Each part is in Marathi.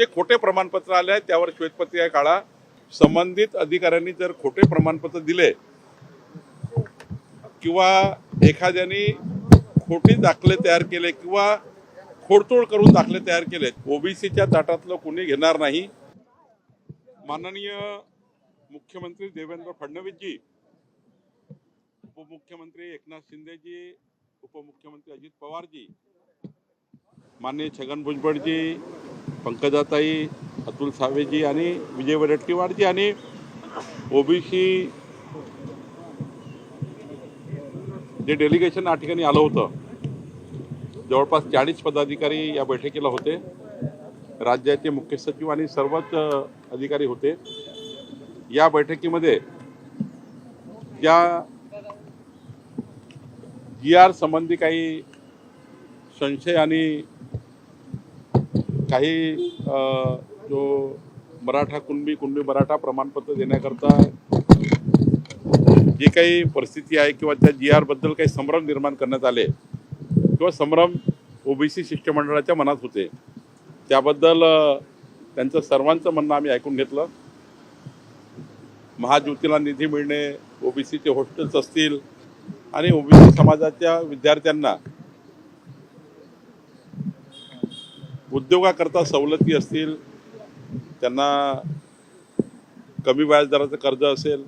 जे खोटे प्रमाणपत्र आले आहेत त्यावर श्वेतपत्रिका काढा। संबंधित अधिकाऱ्यांनी जर खोटे प्रमाणपत्र दिले किंवा एखाद्याने खोटी दाखले तयार केले किंवा खोडतोड करून दाखले तयार केले, ओबीसीच्या ताटातलं कोणी घेणार नाही। माननीय मुख्यमंत्री देवेंद्र फडणवीस जी, उपमुख्यमंत्री एकनाथ शिंदे जी, उपमुख्यमंत्री अजित पवार जी, माननीय छगन भुजबळ जी, पंकजाताई, अतुल सावे जी आणि विजय वडेट्टीवार जी आणि ओबीसी जे डेलिगेशन या ठिकाणी आलं होतं, जवळपास 40 पदाधिकारी या बैठकीला होते। राज्याचे मुख्य सचिव आणि सर्वच अधिकारी होते। या बैठकीमध्ये या GR संबंधी काही संशय आणि काही जो मराठा कुणबी मराठा प्रमाणपत्र देण्याकरता जी काही परिस्थिती आहे किंवा त्या GR बद्दल काही संभ्रम निर्माण करण्यात आले किंवा संभ्रम ओबीसी शिष्टमंडळाच्या मनात होते, त्याबद्दल त्यांचं सर्वांचं म्हणणं आम्ही ऐकून घेतलं। महाज्योतीला निधी मिळणे, ओबीसीचे हॉस्टेल्स असतील आणि ओबीसी समाजाच्या विद्यार्थ्यांना उद्योगाकरता सवलती असतील, त्यांना कमी व्याजदराचं कर्ज असेल,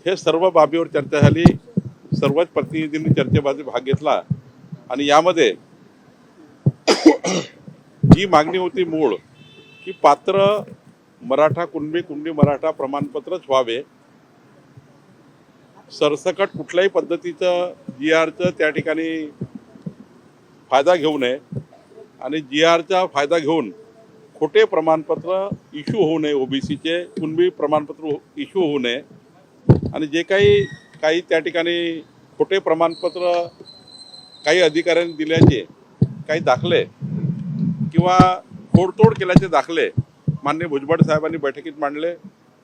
हे सर्व बाबीवर चर्चा झाली। सर्वच प्रतिनिधींनी चर्चेमध्ये भाग घेतला आणि यामध्ये जी मागणी होती मूळ की पात्र मराठा कुणबी मराठा प्रमाणपत्रच व्हावे, सरसकट कुठल्याही पद्धतीचं GRचं त्या ठिकाणी फायदा घेऊ नये आणि GRचा फायदा घेऊन खोटे प्रमाणपत्र इश्यू होऊ नये, ओबीसीचे कुणबी प्रमाणपत्र इश्यू होऊ नये आणि जे काही त्या ठिकाणी खोटे प्रमाणपत्र काही अधिकाऱ्यांनी दिल्याचे काही दाखले किंवा खोडतोड केल्याचे दाखले माननीय भुजबळ साहेबांनी बैठकीत मांडले,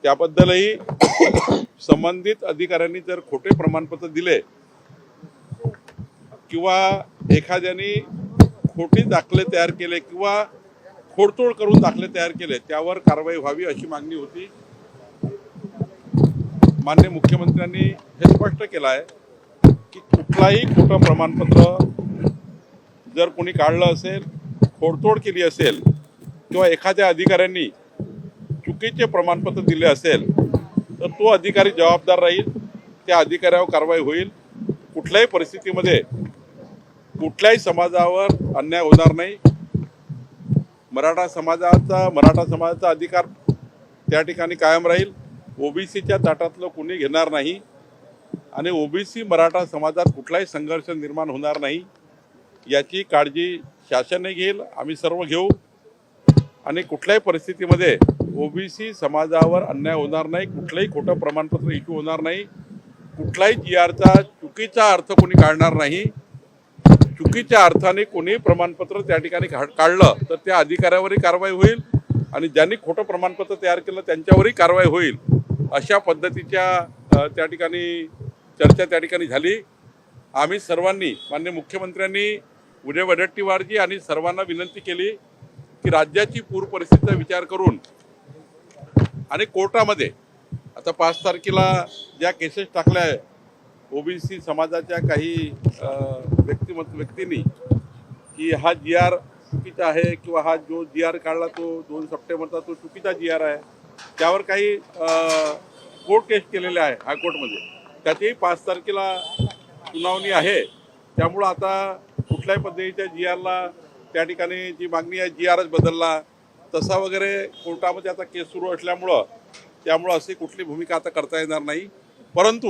त्याबद्दलही संबंधित अधिकाऱ्यांनी जर खोटे प्रमाणपत्र दिले किंवा एखाद्याने खोटी दाखले तयार केले किंवा खोडतोड करून दाखले तयार केले त्यावर कारवाई व्हावी अशी मागणी होती। माननीय मुख्यमंत्र्यांनी हे स्पष्ट केलं आहे की कुठलाही खोटं प्रमाणपत्र जर कोणी काढलं असेल, खोडतोड केली असेल किंवा एखाद्या अधिकाऱ्यांनी चुकीचे प्रमाणपत्र दिले असेल तर तो अधिकारी जबाबदार राहील, त्या अधिकाऱ्यावर कारवाई होईल। कुठल्याही परिस्थितीमध्ये कुठल्याही समाजावर अन्याय होणार नाही। मराठा समाजाचा अधिकार त्या ठिकाणी कायम राहील। ओबीसीच्या ताटातलं कोणी घेणार नाही आणि ओबीसी मराठा समाजात कुठलाही संघर्ष निर्माण होणार नाही याची काळजी शासनही घेईल, आम्ही सर्व घेऊ आणि कुठल्याही परिस्थितीमध्ये ओबीसी समाजावर अन्याय होणार नाही, कुठलंही खोटं प्रमाणपत्र इश्यू होणार नाही, कुठलाही GRचा चुकीचा अर्थ कोणी काढणार नाही। चुकीच्या अर्थाने कोणी प्रमाणपत्र त्या ठिकाणी काढलं तर त्या अधिकाऱ्यावरही कारवाई होईल आणि ज्यांनी खोटं प्रमाणपत्र तयार केलं त्यांच्यावरही कारवाई होईल। अशा पद्धतीच्या त्या ठिकाणी चर्चा त्या ठिकाणी झाली। आम्ही सर्वांनी, माननीय मुख्यमंत्र्यांनी विजय वडेट्टीवारजी आणि सर्वांना विनंती केली की राज्याची पूर परिस्थितीचा विचार करून आणि कोर्टामध्ये आता 5 तारखेला ज्या केसेस टाकल्या आहे ओबीसी समाजाच्या काही व्यक्तींनी की हा GR चुकीचा आहे किंवा हा जो GR काढला तो 2 सप्टेंबरचा तो चुकीचा GR आहे, त्यावर काही कोर्ट केस केलेले आहे हायकोर्टमध्ये, त्याचीही 5 तारखेला सुनावणी आहे। त्यामुळं आता कुठल्याही पद्धतीच्या GRला त्या ठिकाणी जी मागणी आहे GRच बदलला तसा वगैरे कोर्टामध्ये आता केस सुरू असल्यामुळं अशी कुठली भूमिका आता करता येणार नाही। परंतु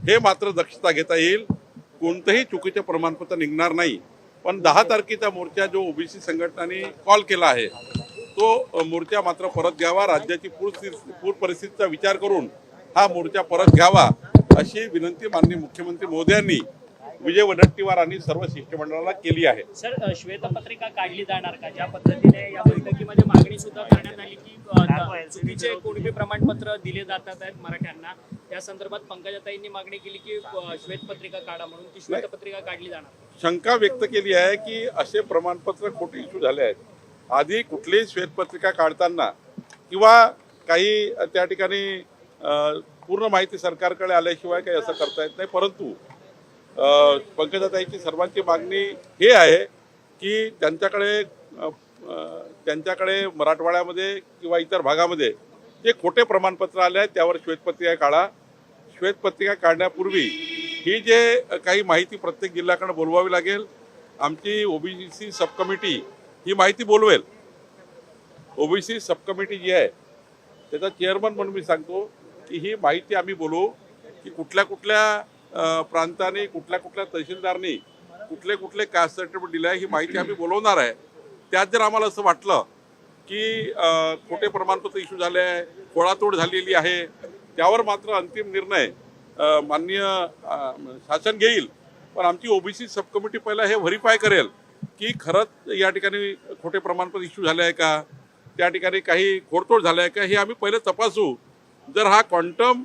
हे मात्र दक्षता घेता येईल, कोणतंही चुकीचे प्रमाणपत्र निघणार नाही। पण 10 तारखेचा मोर्चा जो ओबीसी संघटनांनी कॉल केला आहे तो मोर्चा मात्र परत घ्यावा, राज्याची पूर परिस्थितीचा विचार करून हा मोर्चा परत घ्यावा अशी विनंती माननीय मुख्यमंत्री महोदयांनी विजय वडेट्टीवार आणि सर्व शिष्टमंडळाला केली आहे। सर, श्वेतपत्रिका काढली जाणार का? ज्या पद्धतीने या बैठकीमध्ये मागणी सुद्धा करण्यात आली की चुकीचे कुणबी प्रमाणपत्र दिले जातात आहेत मराठ्यांना, त्या संदर्भात पंकजाताईंनी मागणी केली की श्वेतपत्रिका काढा म्हणून, ती श्वेतपत्रिका काढली जाणार। शंका व्यक्त केली आहे की असे प्रमाणपत्र खोटे इश्यू झाले आहेत। आधी कुठलीही श्वेतपत्रिका काढताना किंवा काही त्या ठिकाणी पूर्ण माहिती सरकारकडे आल्याशिवाय काही असं करता येत नाही. परंतु पंकजाताईची सर्वांची मागणी हे आहे की त्यांच्याकडे मराठवाड्यामध्ये किंवा इतर भागामध्ये जे खोटे प्रमाणपत्र आले आहेत त्यावर श्वेतपत्रिका काढा. श्वेतपत्रिका काढण्यापूर्वी ही जे काही माहिती प्रत्येक जिल्ह्याकडे बोलवावी लागेल. आमची ओबीसी सब कमिटी ही माहिती बोलवेल. ओबीसी सब कमिटी जी आहे त्याचा चेअरमन म्हणून मी सांगतो की ही माहिती आम्ही बोलू की कुठल्या कुठल्या प्रांताने कुठल्या कुठल्या तहसीलदारनी कुठले कुठले कास्ट सर्टिफिकेट दिले आहे ही माहिती आम्ही बोलवणार आहे. त्यात जर आम्हाला असं वाटलं की खोटे प्रमाणपत्र इश्यू झाले आहे, खोळातोड झालेली आहे, त्यावर मात्र अंतिम निर्णय माननीय शासन घेईल. पण आमची ओबीसी सब कमिटी पहिला हे व्हेरीफाय करेल की खरंच या ठिकाणी खोटे प्रमाणपत्र इश्यू झाले आहे का, त्या ठिकाणी काही खोडतोड झालं आहे का, हे आम्ही पहिले तपासू. जर हा क्वांटम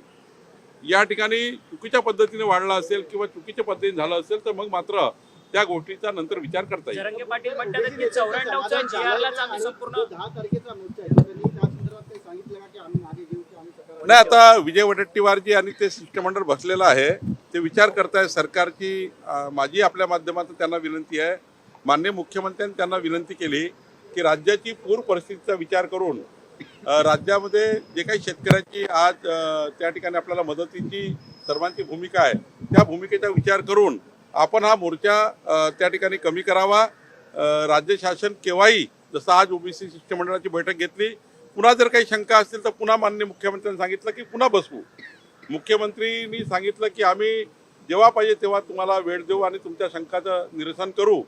या ठिकाणी चुकीच्या पद्धतीने वाढला असेल किंवा चुकीच्या पद्धतीने झालं असेल तर मग मात्र त्या गोष्टीचा नंतर विचार करता येईल. जरंगे पाटील म्हणतात की 94च्या GR-लाच आम्ही संपूर्ण 10 तारखेचा मोर्चा आहे, त्यांनी त्या संदर्भात काही सांगितलं का की आम्ही मागे घेऊ की आम्ही सकाळ नाही. आता विजय वडेट्टीवारजी आणि ते शिष्टमंडळ बसलेलं आहे ते विचार करताय. सरकारची माझी आपल्या माध्यमातून त्यांना विनंती आहे. माननीय मुख्यमंत्र्यांनी त्यांना विनंती केली की राज्याची पूर परिस्थितीचा विचार करून राज्यामध्ये जे काही शेतकऱ्यांची आज त्या ठिकाणी आपल्याला मदतीची सर्वांची भूमिका आहे त्या भूमिकेचा विचार करून आपण हा मोर्चा त्या ठिकाणी कमी करावा. राज्य शासन केव्हाही जसं आज ओबीसी शिष्टमंडळाची बैठक घेतली, पुन्हा जर काही शंका असतील तर पुन्हा माननीय मुख्यमंत्र्यांनी सांगितलं की पुन्हा बसवू. मुख्यमंत्रींनी सांगितलं की आम्ही जेव्हा पाहिजे तेव्हा तुम्हाला वेळ देऊ आणि तुमच्या शंकाचं निरसन करू.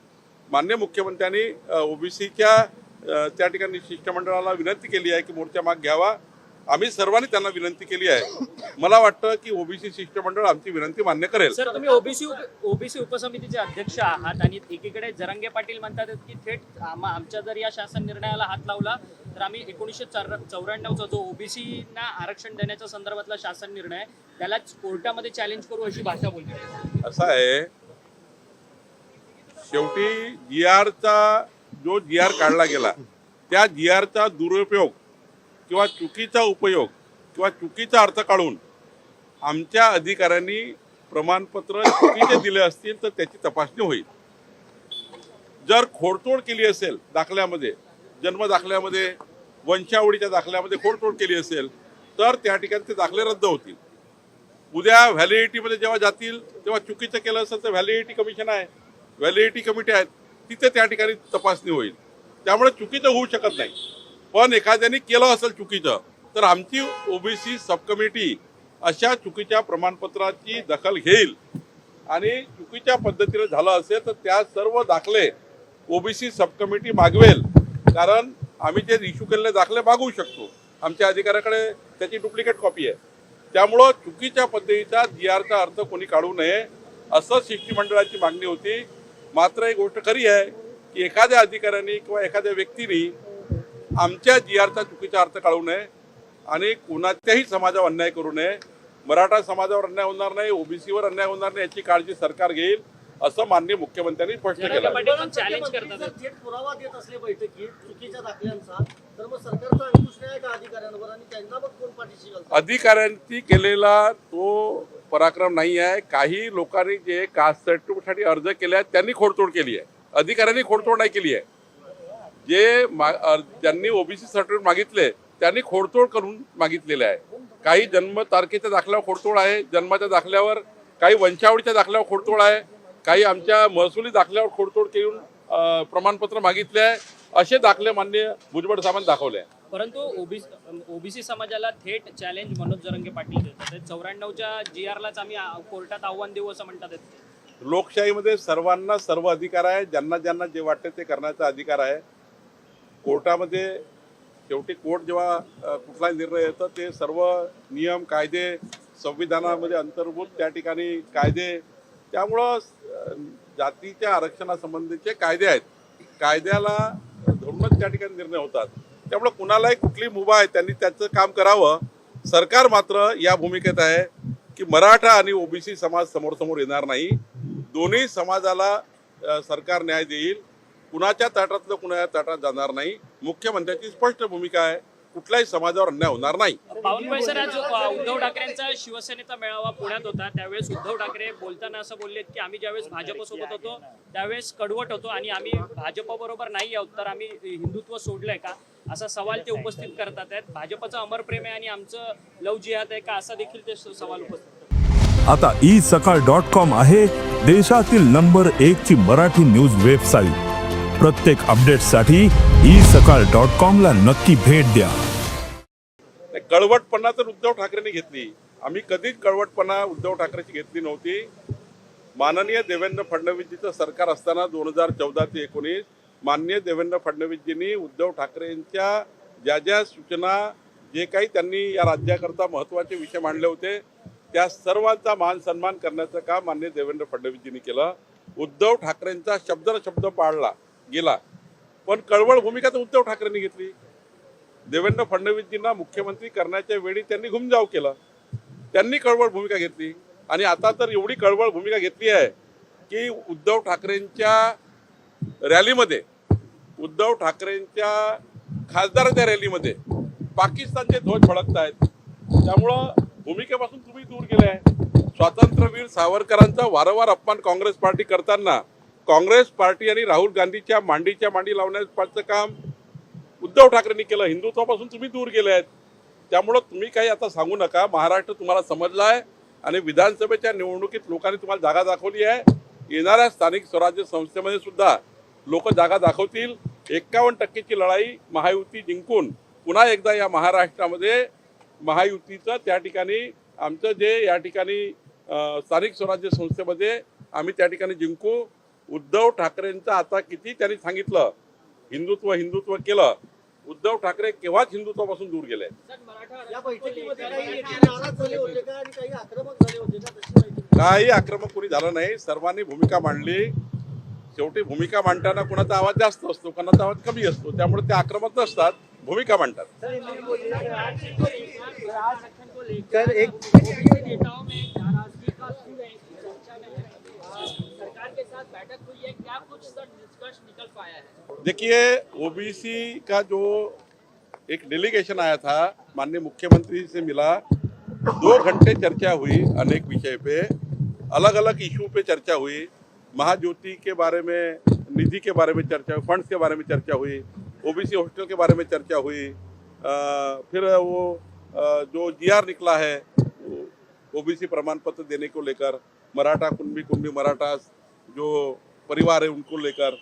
माननीय मुख्यमंत्र्यांनी ओबीसीच्या त्या ठिकाणी शिष्टमंडळाला विनंती केली आहे की मोर्चा माग घ्यावा. आम्ही सर्वांनी त्यांना विनंती केली आहे. मला वाटतं की ओबीसी शिष्टमंडळ आमची विनंती मान्य करेल. सर, तुम्ही ओबीसी उपसमितीचे अध्यक्ष आहात आणि एकीकडे जरंगे पाटील म्हणतात की थेट आमच्या जर या शासन निर्णयाला हात लावला तर आम्ही 1994चा जो ओबीसीना आरक्षण देण्याच्या संदर्भातला शासन निर्णय त्यालाच कोर्टामध्ये चॅलेंज करू अशी भाषा बोलते. असं आहे, शेवटी GRचा जो GR काढला गेला त्या GRचा दुरुपयोग किंवा चुकीचा उपयोग किंवा चुकीचा अर्थ काढून आमच्या अधिकाऱ्यांनी प्रमाणपत्र चुकीचे दिले असतील तर त्याची तपासणी होईल. जर खोडतोड केली असेल दाखल्यामध्ये, जन्म दाखल्यामध्ये, वंशावळीच्या दाखल्यामध्ये खोडतोड केली असेल तर त्या ठिकाणी ते दाखले रद्द होतील. उद्या व्हॅलिडिटीमध्ये जेव्हा जातील तेव्हा चुकीचं केलं असेल तर व्हॅलिडिटी कमिशन आहे, व्हॅलिडिटी कमिटी आहेत, तिथे त्या ठिकाणी तपासणी होईल. त्यामुळे चुकीचं होऊ शकत नाही. पण एखाद्याने केलं असेल चुकीचं तर आमची ओबीसी सब कमिटी अशा चुकीच्या प्रमाणपत्राची दखल घेईल आणि चुकीच्या पद्धतीने झालं असेल तर त्या सर्व दाखले ओबीसी सब कमिटी मागवेल. कारण आम्ही जे इश्यू केलेले दाखले मागवू शकतो, आमच्या अधिकाऱ्याकडे त्याची डुप्लिकेट कॉपी आहे. त्यामुळं चुकीच्या पद्धतीचा GRचा अर्थ कोणी काढू नये असं शिष्टमंडळाची मागणी होती. मात्र एक गोष्ट खरी आहे की एखाद्या अधिकाऱ्यांनी किंवा एखाद्या व्यक्तीने आमच्या GRचा चुकीचा अर्थ काढू नये आणि कोणाच्याही समाजावर अन्याय करू नये. मराठा समाजावर अन्याय होणार नाही, ओबीसीवर अन्याय होणार नाही याची काळजी सरकार घेईल असं माननीय मुख्यमंत्र्यांनी स्पष्ट केलं. चॅलेंज करतात थेट पुरावा देत असले बैठकीत चुकीच्या दाखल्यांचा तर मग सरकारचा अंकुश नाही का अधिकाऱ्यांवर आणि त्यांना मग कोण पाठीशी घालतं? अधिकाऱ्यांनी केलेला तो पराक्रम नाही आहे. काही लोकांनी जे कास्ट सर्टिफिकेटसाठी अर्ज केले आहेत त्यांनी खोडतोड केली आहे, अधिकाऱ्यांनी खोडतोड नाही केली आहे. ज्यांनी ओबीसी सर्टिफिकेट मागितले त्यांनी खोडतोड करून मागितलेले आहे. काही जन्म तारखेच्या दाखल्यावर खोडतोड आहे, जन्माच्या दाखल्यावर, काही वंशावळीच्या दाखल्यावर खोडतोड आहे, काही आमच्या महसुली दाखल्यावर खोडतोड करून प्रमाणपत्र मागितले आहे. असे दाखले माननीय भुजबळ साहेबांनी दाखवले आहे. परंतु ओबीसी समाजाला थेट चॅलेंज मनोज जरंगे पाटील देतात. 94च्या GR-लाच आम्ही कोर्टात आव्हान देऊ असं म्हणतात. लोकशाहीमध्ये सर्वांना सर्व अधिकार आहे. ज्यांना ज्यांना जे वाटते ते करण्याचा अधिकार आहे. कोर्टामध्ये शेवटी कोर्ट जेव्हा कुठलाही निर्णय येतो ते सर्व नियम कायदे संविधानामध्ये अंतर्भूत त्या ठिकाणी कायदे, त्यामुळं जातीच्या आरक्षणासंबंधीचे कायदे आहेत, कायद्याला धरूनच त्या ठिकाणी निर्णय होतात. त्यामुळे कुणालाही कुठली मुभा आहे त्यांनी त्याचं काम करावं. सरकार मात्र या भूमिकेत आहे की मराठा आणि ओबीसी समाज समोर समोर येणार नाही. दोन्ही समाजाला सरकार न्याय देईल. कुणाच्या ताटातलं कुणाच्या ताटात जाणार नाही. मुख्यमंत्र्यांची स्पष्ट भूमिका आहे, कुठल्याही समाजावर अन्याय होणार नाही. बावनकुळे सर, आज उद्धव ठाकरेंचा शिवसेनेचा मेळावा पुण्यात होता. त्यावेळेस उद्धव ठाकरे बोलताना असं बोललेत की आम्ही ज्यावेळेस भाजपसोबत होतो त्यावेळेस कडवट होतो आणि आम्ही भाजपबरोबर नाही आहोत, तर आम्ही हिंदुत्व सोडलंय का, असा सवाल ते उपस्थित करतात आहेत. भाजपचं अमर प्रेम आहे आणि आमचं लव जिहाद आहे का, असा देखील ते सवाल उपस्थित करतात. आता isakal.com आहे देशातील नंबर 1 ची मराठी न्यूज वेबसाईट. प्रत्येक अपडेटसाठी isakal.com ला नक्की भेट द्या. कळवटपणा तर उद्धव ठाकरेंनी घेतली. आम्ही कधीच कळवटपणा उद्धव ठाकरेची घेतली नव्हती. माननीय देवेंद्र फडणवीसजीचं सरकार असताना 2014 ते 19 माननीय देवेंद्र फडणवीसजींनी उद्धव ठाकरेंच्या ज्या ज्या सूचना, जे काही त्यांनी या राज्याकरता महत्त्वाचे विषय मांडले होते, त्या सर्वांचा मान सन्मान करण्याचं काम माननीय देवेंद्र फडणवीसजींनी केलं. उद्धव ठाकरेंचा शब्द शब्द पाळला गेला, पण कळवळ भूमिका तर उद्धव ठाकरेंनी घेतली. देवेंद्र फडणवीसजींना मुख्यमंत्री करण्याच्या वेळी त्यांनी घुमजाव केला, त्यांनी कळवळ भूमिका घेतली. आणि आता तर एवढी कळवळ भूमिका घेतली आहे की उद्धव ठाकरेंच्या रॅलीमध्ये, उद्धव ठाकरेंच्या खासदाराच्या रॅलीमध्ये पाकिस्तानचे ध्वज फडकत आहेत. त्यामुळं भूमिकेपासून तुम्ही दूर गेले आहे. स्वातंत्र्यवीर सावरकरांचा वारंवार अपमान काँग्रेस पार्टी करताना काँग्रेस पार्टी आणि राहुल गांधीच्या मांडीच्या मांडी लावण्याचं काम उद्धव ठाकरेंनी केलं. हिंदुत्वापासून तुम्ही दूर गेले आहेत. त्यामुळं तुम्ही काही आता सांगू नका. महाराष्ट्र तुम्हाला समजला आहे आणि विधानसभेच्या निवडणुकीत लोकांनी तुम्हाला जागा दाखवली आहे. येणाऱ्या स्थानिक स्वराज्य संस्थेमध्ये सुद्धा लोक जागा दाखवतील. 51% लढाई महायुती जिंकून पुन्हा एकदा या महाराष्ट्रामध्ये महायुतीचं त्या ठिकाणी आमचं जे या ठिकाणी स्थानिक स्वराज्य संस्थेमध्ये आम्ही त्या ठिकाणी जिंकू. उद्धव ठाकरेंचं आता किती त्यांनी सांगितलं हिंदुत्व हिंदुत्व केलं, उद्धव ठाकरे केव्हाच हिंदुत्वापासून दूर गेले. या बैठकीमध्ये काही नेते नाराज झाले होते का आणि काही आक्रमक झाले होते का, तशी माहिती? काही आक्रमक कोणी झालं नाही. सर्वांनी भूमिका मांडली. शेवटी भूमिका मांडताना कोणाचा आवाज जास्त असतो, कोणाचा आवाज कमी असतो. त्यामुळे ते आक्रमक नसतात, भूमिका मांडतात. तर एक नेताओं में नाराजगी का सुर है, चर्चा में है, सरकार के साथ बैठक हुई है, क्या कुछ सर निष्कर्ष निकल पाया है? देखिए, ओबीसी का जो एक डेलीगेशन आया था, माननीय मुख्यमंत्री से मिला. 2 घंटे चर्चा हुई, अनेक विषय पे अलग अलग इशू पे चर्चा हुई. महाज्योति के बारे में, निधि के बारे में चर्चा हुई, फंड्स के बारे में चर्चा हुई, ओबीसी हॉस्टल के बारे में चर्चा हुई. फिर वो जो जीआर निकला है ओबीसी प्रमाण पत्र देने को लेकर, मराठा कुंभी मराठा जो परिवार है उनको लेकर,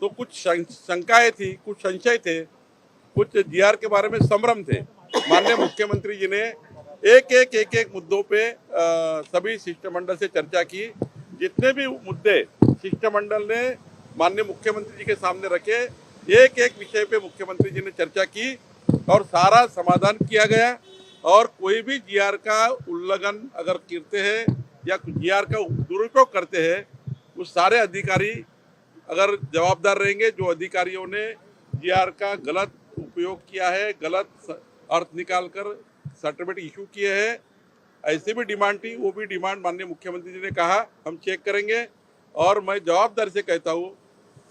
तो कुछ शंकाएं थी, कुछ संशय थे, कुछ जीआर के बारे में संभ्रम थे. माननीय मुख्यमंत्री जी ने एक मुद्दों पे सभी शिष्टमंडल से चर्चा की. जितने भी मुद्दे शिष्टमंडल ने माननीय मुख्यमंत्री जी के सामने रखे, एक विषय पे मुख्यमंत्री जी ने चर्चा की और सारा समाधान किया गया. और कोई भी जीआर का उल्लंघन अगर करते हैं या जीआर का दुरुपयोग करते हैं, वो सारे अधिकारी अगर जवाबदार रहेंगे. जो अधिकारियों ने जीआर का गलत उपयोग किया है, गलत अर्थ निकालकर सर्टिफिकेट इशू किए हैं, ऐसी भी डिमांड थी, वो भी डिमांड माननीय मुख्यमंत्री जी ने कहा हम चेक करेंगे. और मैं जवाबदारी से कहता हूँ,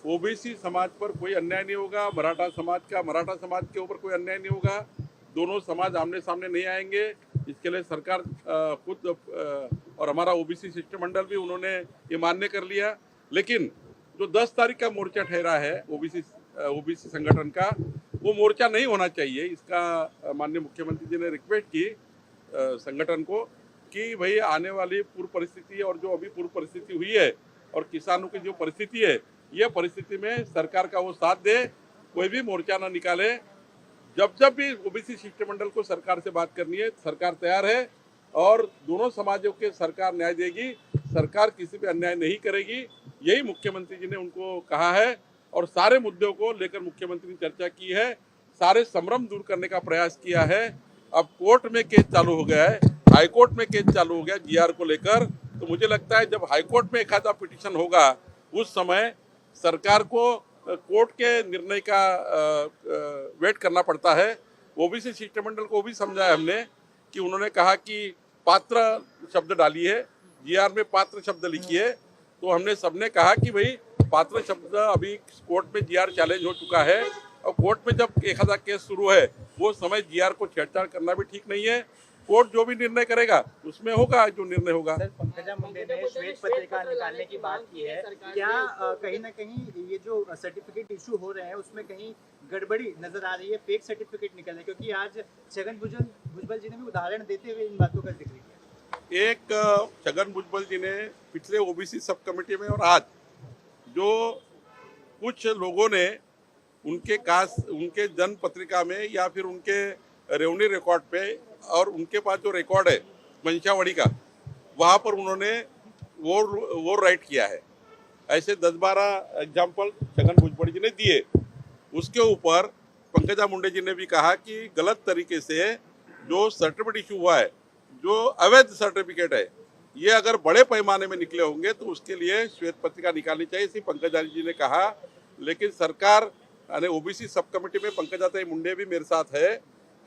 ओबीसी समाज पर कोई अन्याय नहीं होगा, मराठा समाज के ऊपर कोई अन्याय नहीं होगा. दोनों समाज आमने सामने नहीं आएंगे. इसके लिए सरकार खुद और हमारा ओबीसी शिष्टमंडल भी उन्होंने ये मान्य कर लिया. लेकिन जो 10 तारीख का मोर्चा ठहरा है ओबीसी संगठन का, वो मोर्चा नहीं होना चाहिए. इसका माननीय मुख्यमंत्री जी ने रिक्वेस्ट की संगठन को कि भाई आने वाली पूर्व परिस्थिति और जो अभी पूर्व परिस्थिति हुई है और किसानों की जो परिस्थिति है, ये परिस्थिति में सरकार का वो साथ दे, कोई भी मोर्चा ना निकाले. जब भी ओबीसी शिष्टमंडल को सरकार से बात करनी है, सरकार तैयार है और दोनों समाजों के सरकार न्याय देगी. सरकार किसी पे अन्याय नहीं करेगी, यही मुख्यमंत्री जी ने उनको कहा है. और सारे मुद्दों को लेकर मुख्यमंत्री ने चर्चा की है, सारे संभ्रम दूर करने का प्रयास किया है. अब कोर्ट में केस चालू हो गया है, हाईकोर्ट में केस चालू हो गया जीआर को लेकर. तो मुझे लगता है जब हाईकोर्ट में एक आधा पिटीशन होगा, उस समय सरकार को कोर्ट के निर्णय का वेट करना पड़ता है. ओबीसी शिष्टमंडल को भी समझाया हमने कि उन्होंने कहा कि पात्र शब्द डालिए, जीआर में पात्र शब्द लिखिए. तो हमने सबने कहा कि भाई पात्र शब्द अभी कोर्ट में जीआर चैलेंज हो चुका है और कोर्ट में जब एक आधा केस शुरू है वो समय जीआर को छेड़छाड़ करना भी ठीक नहीं है। कोर्ट जो भी निर्णय करेगा उसमें होगा जो निर्णय होगा। सर, पंकजा मुंडे ने श्वेत पत्रिका निकालने की बात की है, क्या कहीं ना कहीं ये जो सर्टिफिकेट इशू हो रहे हैं उसमें कहीं गड़बड़ी नजर आ रही है, फेक सर्टिफिकेट निकल रहे, क्योंकि आज छगन भुजबल जी ने भी उदाहरण देते हुए इन बातों का जिक्र किया। एक छगन भुजबल जी ने पिछले ओबीसी सब कमेटी में और आज जो कुछ लोगों ने उनके जन्म पत्रिका में या फिर उनके रेवन्यू रिकॉर्ड पे और उनके पास जो रिकॉर्ड है वंशावली का वहाँ पर उन्होंने वो राइट किया है। ऐसे 10-12 एग्जाम्पल छगन भुजबल जी ने दिए। उसके ऊपर पंकजा मुंडे जी ने भी कहा कि गलत तरीके से जो सर्टिफिकेट इशू हुआ है, जो अवैध सर्टिफिकेट है, ये अगर बड़े पैमाने में निकले होंगे तो उसके लिए श्वेत पत्रिका निकालनी चाहिए, इसी पंकजा जी ने कहा। लेकिन सरकार यानी ओबीसी सब कमेटी में पंकजा मुंडे भी मेरे साथ है।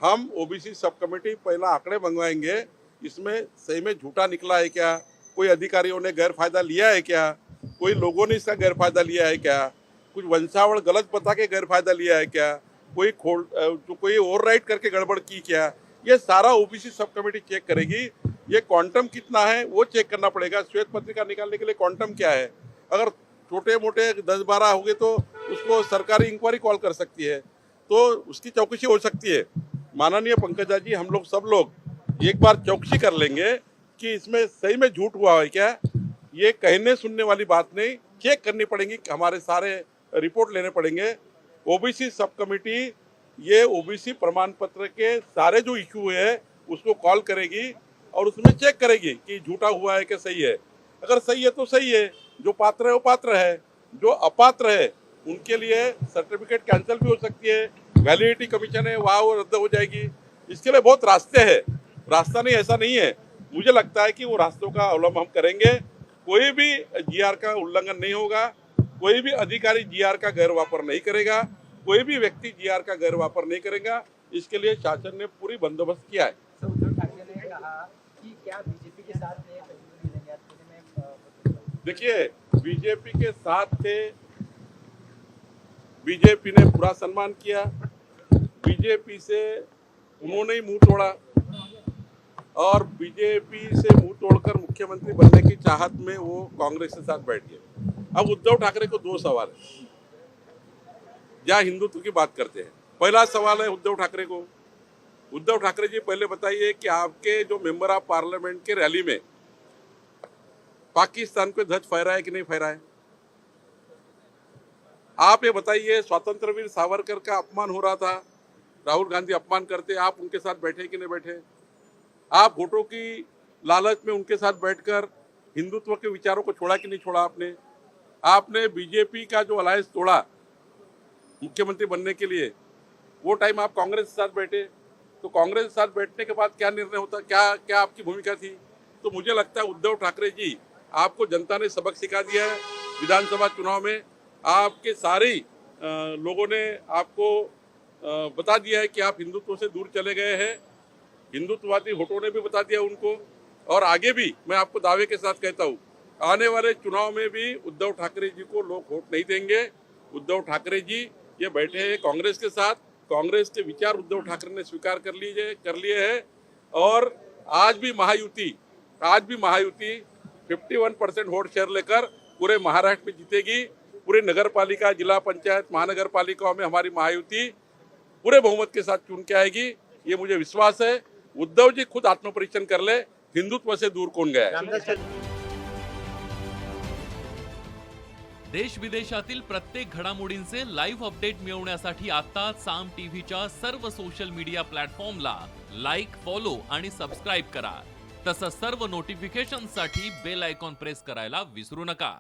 हम ओबीसी सब कमेटी पहला आंकड़े मंगवाएंगे, इसमें सही में झूठा निकला है क्या, कोई अधिकारियों ने गैर फायदा लिया है क्या, कोई लोगों ने इसका गैर फायदा लिया है क्या, कुछ वंशावल गलत बता के गैर फायदा लिया है क्या, कोई ओवर राइट करके गड़बड़ की क्या, ये सारा ओबीसी सब कमेटी चेक करेगी। ये क्वांटम कितना है वो चेक करना पड़ेगा। श्वेत पत्रिका निकालने के लिए क्वांटम क्या है, अगर छोटे मोटे 10-12 हो गए तो उसको सरकारी इंक्वायरी कॉल कर सकती है, तो उसकी चौकसी हो सकती है। माननीय पंकजा जी, हम लोग सब लोग एक बार चौकसी कर लेंगे कि इसमें सही में झूठ हुआ है क्या। ये कहने सुनने वाली बात नहीं, चेक करनी पड़ेगी, हमारे सारे रिपोर्ट लेने पड़ेंगे। ओबीसी सब कमेटी ये ओबीसी प्रमाण पत्र के सारे जो इशू है उसको कॉल करेगी और उसमें चेक करेगी कि झूठा हुआ है कि सही है। अगर सही है तो सही है, जो पात्र है वो पात्र है, जो अपात्र है उनके लिए सर्टिफिकेट कैंसिल भी हो सकती है, वैलिडिटी कमीशन है वहाँ वो रद्द हो जाएगी। इसके लिए बहुत रास्ते हैं, रास्ता नहीं ऐसा नहीं है। मुझे लगता है कि वो रास्तों का अवलंब हम करेंगे। कोई भी जीआर का उल्लंघन नहीं होगा, कोई भी अधिकारी जीआर का गैरवापर नहीं करेगा, कोई भी व्यक्ति जीआर का गैरवापर नहीं करेगा। इसके लिए शासन ने पूरी बंदोबस्त किया है। उद्धव ठाकरे ने कहा कि क्या बीजेपी के साथ देखिए, बीजेपी के साथ थे, बीजेपी ने पूरा सम्मान किया, बीजेपी से उन्होंने ही मुंह तोड़ा और बीजेपी से मुंह तोड़कर मुख्यमंत्री बनने की चाहत में वो कांग्रेस के साथ बैठ गए। अब उद्धव ठाकरे को 2 सवाल है, जहाँ हिंदुत्व की बात करते हैं। पहला सवाल है उद्धव ठाकरे को, उद्धव ठाकरे जी पहले बताइए कि आपके जो member of parliament K rally में पाकिस्तान पे ध्वज फहरा है कि नहीं फहरा है। आप ये बताइए, स्वतंत्र वीर सावरकर का अपमान हो रहा था, राहुल गांधी अपमान करते, आप उनके साथ बैठे कि नहीं बैठे। आप वोटों की लालच में उनके साथ बैठकर हिंदुत्व के विचारों को छोड़ा कि नहीं छोड़ा। आपने बीजेपी का जो अलायंस तोड़ा मुख्यमंत्री बनने के लिए, वो टाइम आप कांग्रेस के साथ बैठे, तो कांग्रेस के साथ बैठने के बाद क्या निर्णय होता, क्या आपकी भूमिका थी। तो मुझे लगता है उद्धव ठाकरे जी, आपको जनता ने सबक सिखा दिया है। विधानसभा चुनाव में आपके सारे लोगों ने आपको बता दिया है कि आप हिंदुत्व से दूर चले गए हैं। हिंदुत्ववादी वोटों ने भी बता दिया उनको, और आगे भी मैं आपको दावे के साथ कहता हूँ, आने वाले चुनाव में भी उद्धव ठाकरे जी को लोग वोट नहीं देंगे। उद्धव ठाकरे जी ये बैठे हैं कांग्रेस के साथ, कांग्रेस के विचार उद्धव ठाकरे ने स्वीकार कर लिए हैं, और आज भी महायुति 51% वोट शेयर लेकर पूरे महाराष्ट्र में जीतेगी। पूरे नगर पालिका, जिला पंचायत, महानगर पालिकाओं में हमारी महायुति पूरे बहुमत के साथ चुन के आएगी, ये मुझे विश्वास है। उद्धव जी खुद आत्मपरीक्षण कर ले, हिंदुत्व से दूर कौन गया है। देश विदेशातील प्रत्येक घडामोडींचे लाईव्ह अपडेट मिळवण्यासाठी आता साम टीव्हीच्या सर्व सोशल मीडिया प्लॅटफॉर्मला लाईक, फॉलो आणि सबस्क्राईब करा। तसंच सर्व नोटिफिकेशनसाठी बेल आयकॉन प्रेस करायला विसरू नका।